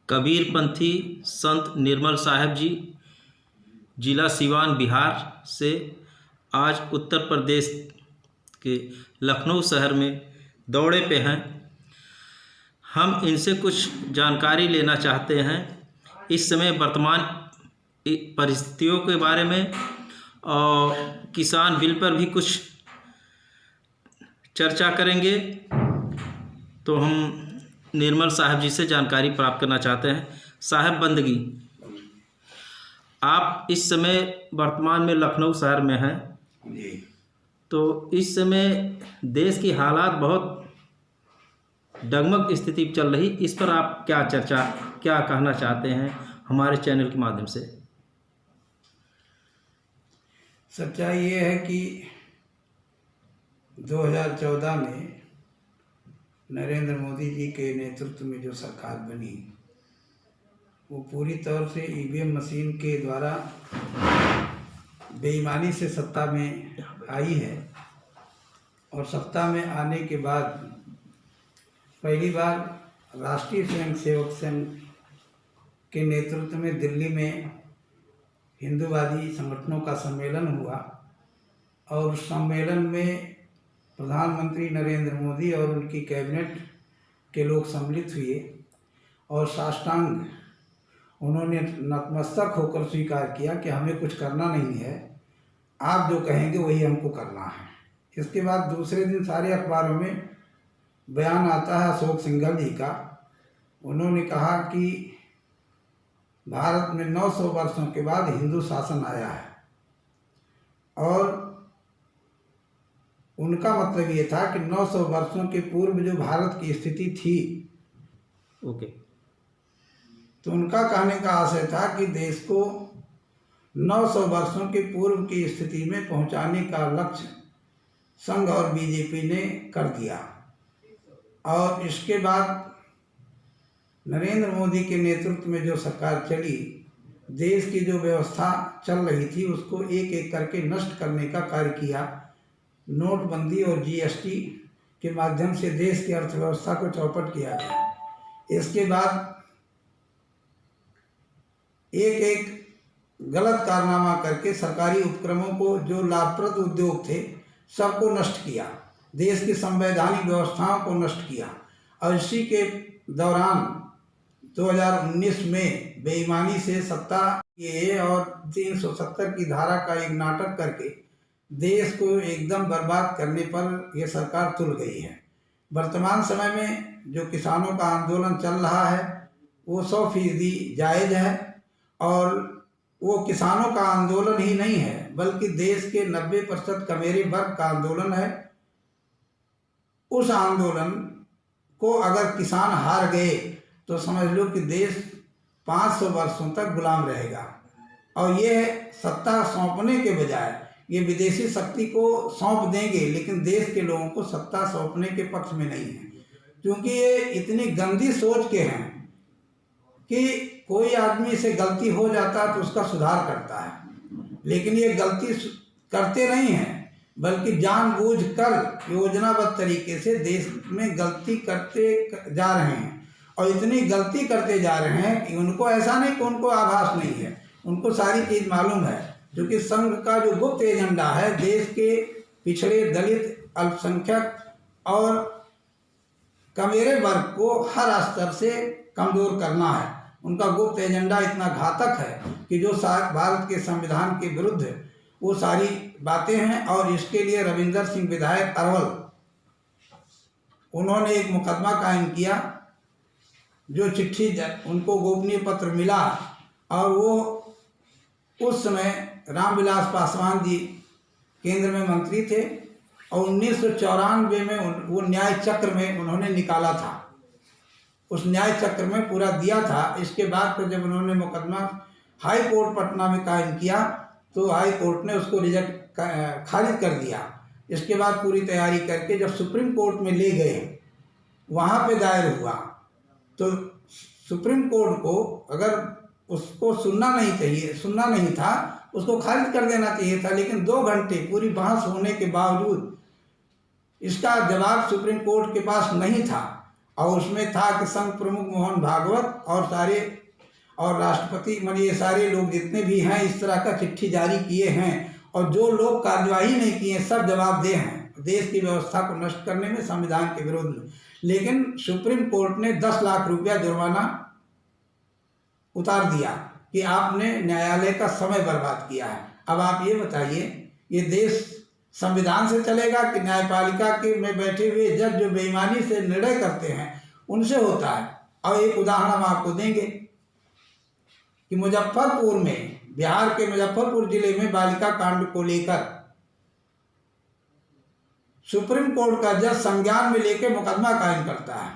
कबीरपंथी संत निर्मल साहब जी जिला सिवान बिहार से आज उत्तर प्रदेश के लखनऊ शहर में दौरे पे हैं। हम इनसे कुछ जानकारी लेना चाहते हैं इस समय वर्तमान परिस्थितियों के बारे में, और किसान बिल पर भी कुछ चर्चा करेंगे। तो हम निर्मल साहब जी से जानकारी प्राप्त करना चाहते हैं। साहब बंदगी, आप इस समय वर्तमान में लखनऊ शहर में हैं, तो इस समय देश की हालात बहुत डगमग स्थिति चल रही, इस पर आप क्या कहना चाहते हैं हमारे चैनल के माध्यम से? सच्चाई ये है कि 2014 में नरेंद्र मोदी जी के नेतृत्व में जो सरकार बनी वो पूरी तौर से ईवीएम मशीन के द्वारा बेईमानी से सत्ता में आई है। और सत्ता में आने के बाद पहली बार राष्ट्रीय स्वयंसेवक संघ के नेतृत्व में दिल्ली में हिंदूवादी संगठनों का सम्मेलन हुआ, और उस सम्मेलन में प्रधानमंत्री नरेंद्र मोदी और उनकी कैबिनेट के लोग सम्मिलित हुए और साष्टांग उन्होंने नतमस्तक होकर स्वीकार किया कि हमें कुछ करना नहीं है, आप जो कहेंगे वही हमको करना है। इसके बाद दूसरे दिन सारे अखबारों में बयान आता है अशोक सिंघल जी का। उन्होंने कहा कि भारत में 900 वर्षों के बाद हिंदू शासन आया है, और उनका मतलब ये था कि 900 वर्षों के पूर्व जो भारत की स्थिति थी, तो उनका कहने का आशय था कि देश को 900 वर्षों के पूर्व की स्थिति में पहुंचाने का लक्ष्य संघ और बीजेपी ने कर दिया। और इसके बाद नरेंद्र मोदी के नेतृत्व में जो सरकार चली, देश की जो व्यवस्था चल रही थी उसको एक एक करके नष्ट करने का कार्य किया। नोटबंदी और जीएसटी के माध्यम से देश की अर्थव्यवस्था को चौपट किया गया। इसके बाद एक एक गलत कारनामा करके सरकारी उपक्रमों को, जो लाभप्रद उद्योग थे, सबको नष्ट किया, देश की संवैधानिक व्यवस्थाओं को नष्ट किया। और इसी के दौरान 2019 में बेईमानी से सत्ता ये और 370 की धारा का एक नाटक करके देश को एकदम बर्बाद करने पर यह सरकार तुल गई है। वर्तमान समय में जो किसानों का आंदोलन चल रहा है वो 100% जायज़ है, और वो किसानों का आंदोलन ही नहीं है बल्कि देश के 90% कमेरे वर्ग का आंदोलन है। उस आंदोलन को अगर किसान हार गए तो समझ लो कि देश 500 वर्षों तक गुलाम रहेगा। और ये सत्ता सौंपने के बजाय ये विदेशी शक्ति को सौंप देंगे, लेकिन देश के लोगों को सत्ता सौंपने के पक्ष में नहीं है, क्योंकि ये इतनी गंदी सोच के हैं कि कोई आदमी से गलती हो जाता है तो उसका सुधार करता है, लेकिन ये गलती करते नहीं हैं बल्कि जानबूझकर योजनाबद्ध तरीके से देश में गलती करते जा रहे हैं। और इतनी गलती करते जा रहे हैं कि उनको ऐसा नहीं कि उनको आभास नहीं है, उनको सारी चीज़ मालूम है। क्योंकि संघ का जो गुप्त एजेंडा है देश के पिछड़े, दलित, अल्पसंख्यक और कमेरे वर्ग को हर स्तर से कमज़ोर करना है। उनका गुप्त एजेंडा इतना घातक है कि जो भारत के संविधान के विरुद्ध वो सारी बातें हैं। और इसके लिए रविंदर सिंह विधायक अरवल, उन्होंने एक मुकदमा कायम किया। जो चिट्ठी उनको गोपनीय पत्र मिला, और वो उस समय रामविलास पासवान जी केंद्र में मंत्री थे, और 1994 में वो न्याय चक्र में उन्होंने निकाला था, उस न्याय चक्र में पूरा दिया था। इसके बाद फिर जब उन्होंने मुकदमा हाई कोर्ट पटना में कायम किया तो हाई कोर्ट ने उसको खारिज कर दिया। इसके बाद पूरी तैयारी करके जब सुप्रीम कोर्ट में ले गए, वहाँ पे दायर हुआ, तो सुप्रीम कोर्ट को अगर उसको सुनना नहीं था, उसको खारिज कर देना चाहिए था। लेकिन 2 घंटे पूरी बहस होने के बावजूद इसका जवाब सुप्रीम कोर्ट के पास नहीं था। और उसमें था कि संघ प्रमुख मोहन भागवत और राष्ट्रपति मन ये सारे लोग जितने भी हैं इस तरह का चिट्ठी जारी किए हैं, और जो लोग कार्यवाही नहीं किए सब जवाबदेह हैं देश की व्यवस्था को नष्ट करने में, संविधान के विरोध में। लेकिन सुप्रीम कोर्ट ने 10 लाख रुपया जुर्माना उतार दिया कि आपने न्यायालय का समय बर्बाद किया है। अब आप ये बताइए, ये देश संविधान से चलेगा कि न्यायपालिका के में बैठे हुए जज जो बेईमानी से निर्णय करते हैं उनसे होता है? और एक उदाहरण हम आपको देंगे कि मुजफ्फरपुर में, बिहार के मुजफ्फरपुर जिले में बालिका कांड को लेकर सुप्रीम कोर्ट का जज संज्ञान में लेकर मुकदमा कायम करता है,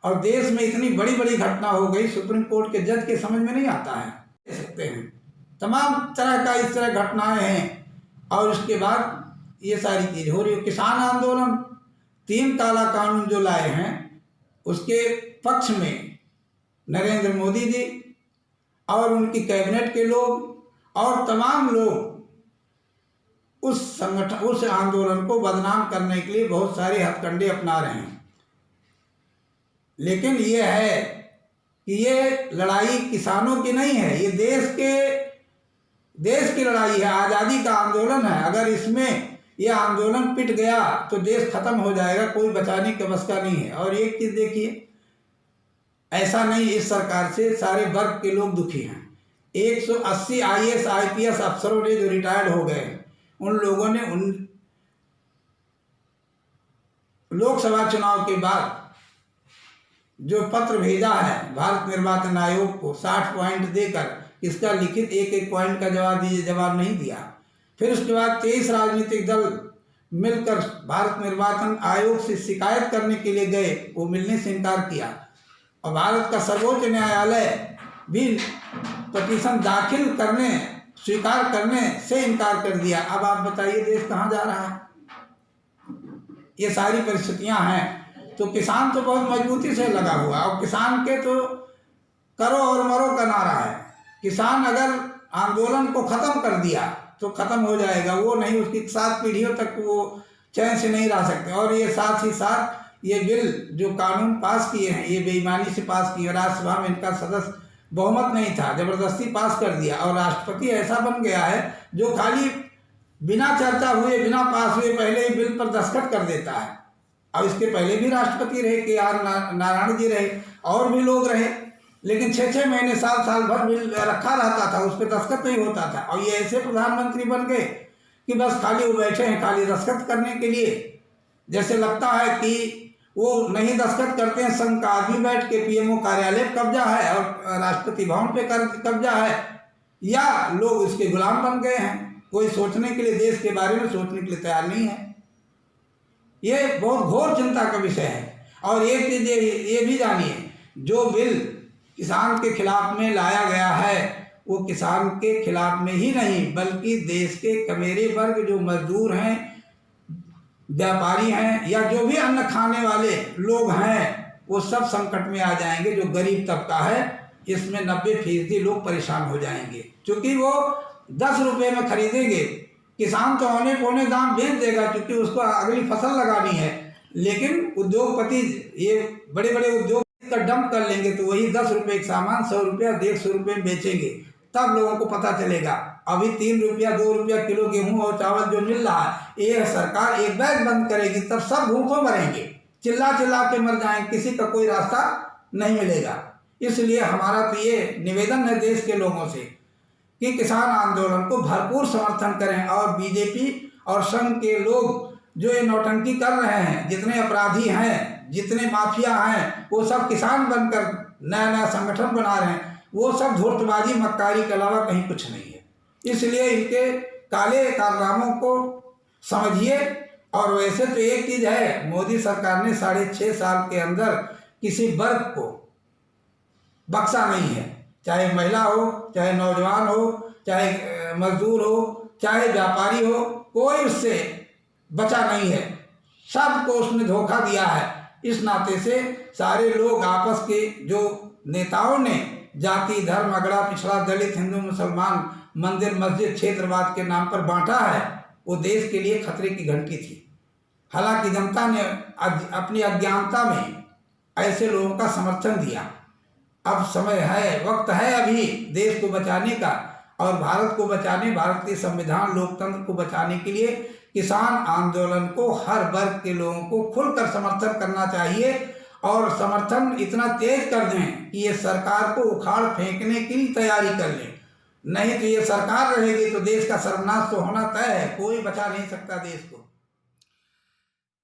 और देश में इतनी बड़ी बड़ी घटना हो गई सुप्रीम कोर्ट के जज के समझ में नहीं आता है। दे सकते हैं तमाम तरह का इस तरह घटनाएं हैं, और उसके बाद ये सारी चीज हो रही है। किसान आंदोलन 3 काला कानून जो लाए हैं उसके पक्ष में नरेंद्र मोदी जी और उनकी कैबिनेट के लोग और तमाम लोग उस आंदोलन को बदनाम करने के लिए बहुत सारे हथकंडे अपना रहे हैं। लेकिन ये है कि ये लड़ाई किसानों की नहीं है, ये देश की लड़ाई है, आज़ादी का आंदोलन है। अगर इसमें ये आंदोलन पिट गया तो देश खत्म हो जाएगा, कोई बचाने के बस का नहीं है। और एक चीज देखिए, ऐसा नहीं इस सरकार से सारे वर्ग के लोग दुखी हैं। 180 IAS IPS अफसरों ने जो रिटायर्ड हो गए, उन लोगों ने उन लोकसभा चुनाव के बाद जो पत्र भेजा है भारत निर्वाचन आयोग को 60 पॉइंट देकर, इसका लिखित एक पॉइंट का जवाब दीजिए, जवाब नहीं दिया। फिर उसके बाद 23 राजनीतिक दल मिलकर भारत निर्वाचन आयोग से शिकायत करने के लिए गए, वो मिलने से इनकार किया, और भारत का सर्वोच्च न्यायालय भी पिटीशन दाखिल करने, स्वीकार करने से इनकार कर दिया। अब आप बताइए देश कहाँ जा रहा है? ये सारी परिस्थितियां हैं। तो किसान तो बहुत मजबूती से लगा हुआ, और किसान के तो करो और मरो का नारा है। किसान अगर आंदोलन को खत्म कर दिया तो खत्म हो जाएगा, वो नहीं, उसकी 7 पीढ़ियों तक वो चैन से नहीं रह सकते। और ये साथ ही साथ ये बिल जो कानून पास किए हैं, ये बेईमानी से पास किए। राज्यसभा में इनका सदस्य बहुमत नहीं था, जबरदस्ती पास कर दिया, और राष्ट्रपति ऐसा बन गया है जो खाली बिना चर्चा हुए, बिना पास हुए पहले ही बिल पर दस्तखत कर देता है। अब इसके पहले भी राष्ट्रपति रहे, KR नारायण जी रहे, और भी लोग रहे, लेकिन 6-6 महीने, साल भर बिल रखा रहता था, उस पर दस्तखत नहीं होता था। और ये ऐसे प्रधानमंत्री बन गए कि बस खाली वो बैठे हैं खाली दस्तखत करने के लिए। जैसे लगता है कि वो नहीं दस्तखत करते हैं, संघ का आदमी बैठ के PMO कार्यालय पर कब्जा है और राष्ट्रपति भवन पे कब्जा है, या लोग उसके गुलाम बन गए हैं। कोई सोचने के लिए, देश के बारे में सोचने के लिए तैयार नहीं है। ये बहुत घोर चिंता का विषय है। और एक चीज ये भी जानिए, जो बिल किसान के खिलाफ में लाया गया है वो किसान के खिलाफ में ही नहीं, बल्कि देश के कमेरे वर्ग जो मजदूर हैं, व्यापारी हैं, या जो भी अन्न खाने वाले लोग हैं, वो सब संकट में आ जाएंगे। जो गरीब तबका है, इसमें 90% लोग परेशान हो जाएंगे, क्योंकि वो 10 रुपये में खरीदेंगे, किसान तो औने पौने दाम बेच देगा क्योंकि उसको अगली फसल लगानी है। लेकिन उद्योगपति ये बड़े बड़े उद्योग का डंप कर लेंगे, तो वही 10 रुपये का सामान 100 रुपया 150 रुपये में बेचेंगे, तब लोगों को पता चलेगा। अभी 3 रुपया 2 रुपया किलो गेहूं और चावल जो मिल रहा है, ये सरकार एक बैग बंद करेगी, तब सब भूखों मरेंगे, चिल्ला चिल्ला के मर जाएंगे, किसी का कोई रास्ता नहीं मिलेगा। इसलिए हमारा तो ये निवेदन है देश के लोगों से कि किसान आंदोलन को भरपूर समर्थन करें, और बीजेपी और संघ के लोग जो ये नौटंकी कर रहे हैं, जितने अपराधी हैं, जितने माफिया हैं, वो सब किसान बनकर नया नया संगठन बना रहे हैं, वो सब धूर्तबाजी मक्कारी के अलावा कहीं कुछ नहीं है। इसलिए इनके काले कारनामों को समझिए। और वैसे तो एक चीज है, मोदी सरकार ने 6.5 साल के अंदर किसी वर्ग को बख्शा नहीं है, चाहे महिला हो, चाहे नौजवान हो, चाहे मजदूर हो, चाहे व्यापारी हो, कोई उससे बचा नहीं है, सबको उसने धोखा दिया है। इस नाते से सारे लोग आपस के जो नेताओं ने जाति धर्म अगड़ा पिछड़ा दलित हिंदू मुसलमान मंदिर मस्जिद क्षेत्रवाद के नाम पर बांटा है, वो देश के लिए खतरे की घंटी थी। हालांकि जनता ने अपनी अज्ञानता में ऐसे लोगों का समर्थन दिया। अब समय है, वक्त है अभी देश को बचाने का, और भारत को बचाने, भारत के संविधान लोकतंत्र को बचाने के लिए किसान आंदोलन को हर वर्ग के लोगों को खुलकर समर्थन करना चाहिए, और समर्थन इतना तेज कर दें कि ये सरकार को उखाड़ फेंकने की तैयारी कर लें। नहीं तो ये सरकार रहेगी तो देश का सर्वनाश तो होना तय है, कोई बचा नहीं सकता देश को।